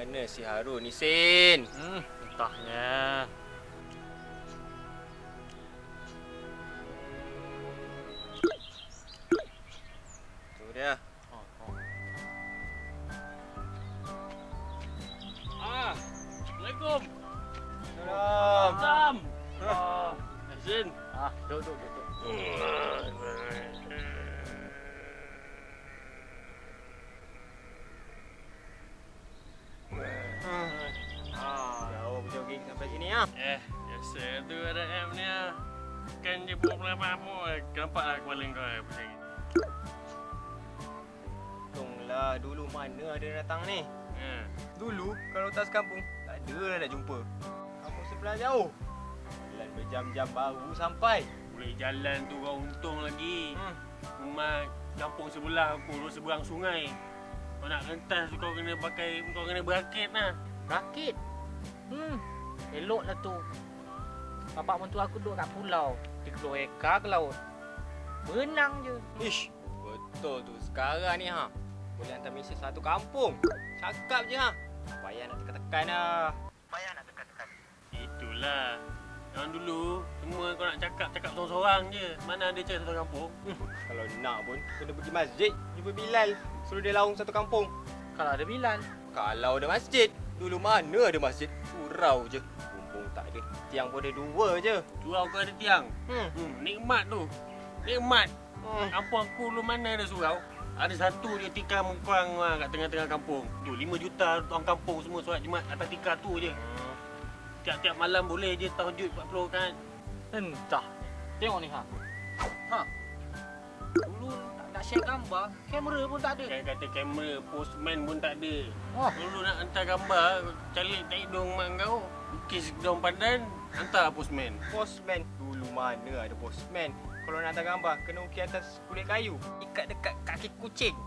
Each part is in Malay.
Mana si Harun ni, Sin? Entahnya. Tu dia. Assalamualaikum. Salam. Salam. Sin. Duduk. Jauh berjoging sampai sini ah. Biasa tu ada app ni ah. Kan je buat apa-apa. Nampak lah kepala kau pusing. Tunglah, dulu mana ada datang ni? Dulu kalau tak sekampung, tak ada lah nak jumpa. Kampung sebelah jauh. Jalan berjam-jam baru sampai. Boleh jalan tu kau untung lagi. Rumah kampung sebelah aku seberang sungai. Kau nak rentas kau kena berakit lah. Rakit? Elok lah tu. Bapak mentua aku duduk kat pulau. Dia keluar eka ke laut. Berenang je. Ish, betul tu. Sekarang ni boleh hantar mesej satu kampung. Cakap je Tak payah nak tekan-tekan lah. Itulah. Yang dulu semua kau nak cakap seorang-seorang je. Mana ada cerita satu kampung. Kalau nak pun kena pergi masjid jumpa Bilal. Suruh dia laung satu kampung. Kalau ada Bilal. Kalau ada masjid. Dulu mana ada masjid? Surau je. Bumbung tak ada. Tiang pun ada 2 je. Surau kau ada tiang. Nikmat tu. Nikmat. Kampung aku dulu mana ada surau. Ada satu je tikar mengkuang kat tengah-tengah kampung. Tu 5 juta orang kampung semua solat Jumaat atas tikar tu je. Tiap-tiap malam boleh je tahajud 40 kan. Entah. Tengok ni Dulu nak share gambar, kamera pun tak ada. Kan kata kamera, postman pun tak ada. Dulu nak hantar gambar, calik tak hidung mak kau. Lukis daun pandan, hantar postman. Postman. Dulu mana ada postman? Kalau nak hantar gambar, kena ukir atas kulit kayu. Ikat dekat kaki kucing.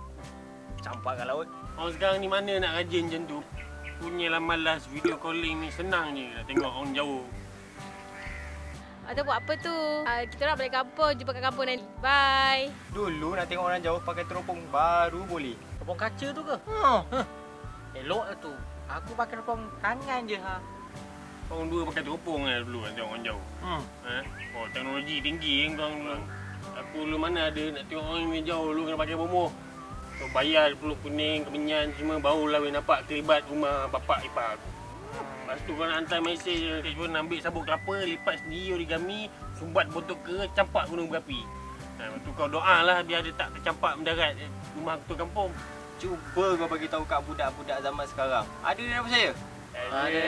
Campak kat laut. Orang sekarang ni mana nak rajin macam tu. Punyalah malas video calling ni, senang je nak tengok orang jauh. Atau buat apa tu? Kita nak balik kampung, jumpa kat kampung nanti. Bye. Dulu nak tengok orang jauh pakai teropong baru boleh. Teropong kaca tu ke? Elok lah tu. Aku pakai teropong tangan je Orang dua pakai teropong lah dulu nak tengok orang jauh. Oh, teknologi tinggi kan dulu. Aku dulu mana ada nak tengok orang yang jauh dulu kena pakai bomoh. Kau bayar peluk kuning, kemenyan semua barulah boleh nampak kelibat rumah bapak ipar aku. Lepas tu kau nak hantar mesej je, telefon ambil sabuk kelapa, lipat sendiri origami, sumbat botol ke, campak gunung berapi. Lepas tu kau doa lah biar dia tak tercampak mendarat rumah ketua kampung. Cuba kau bagi tahu kat budak-budak zaman sekarang. Ada dia nak percaya? Ada.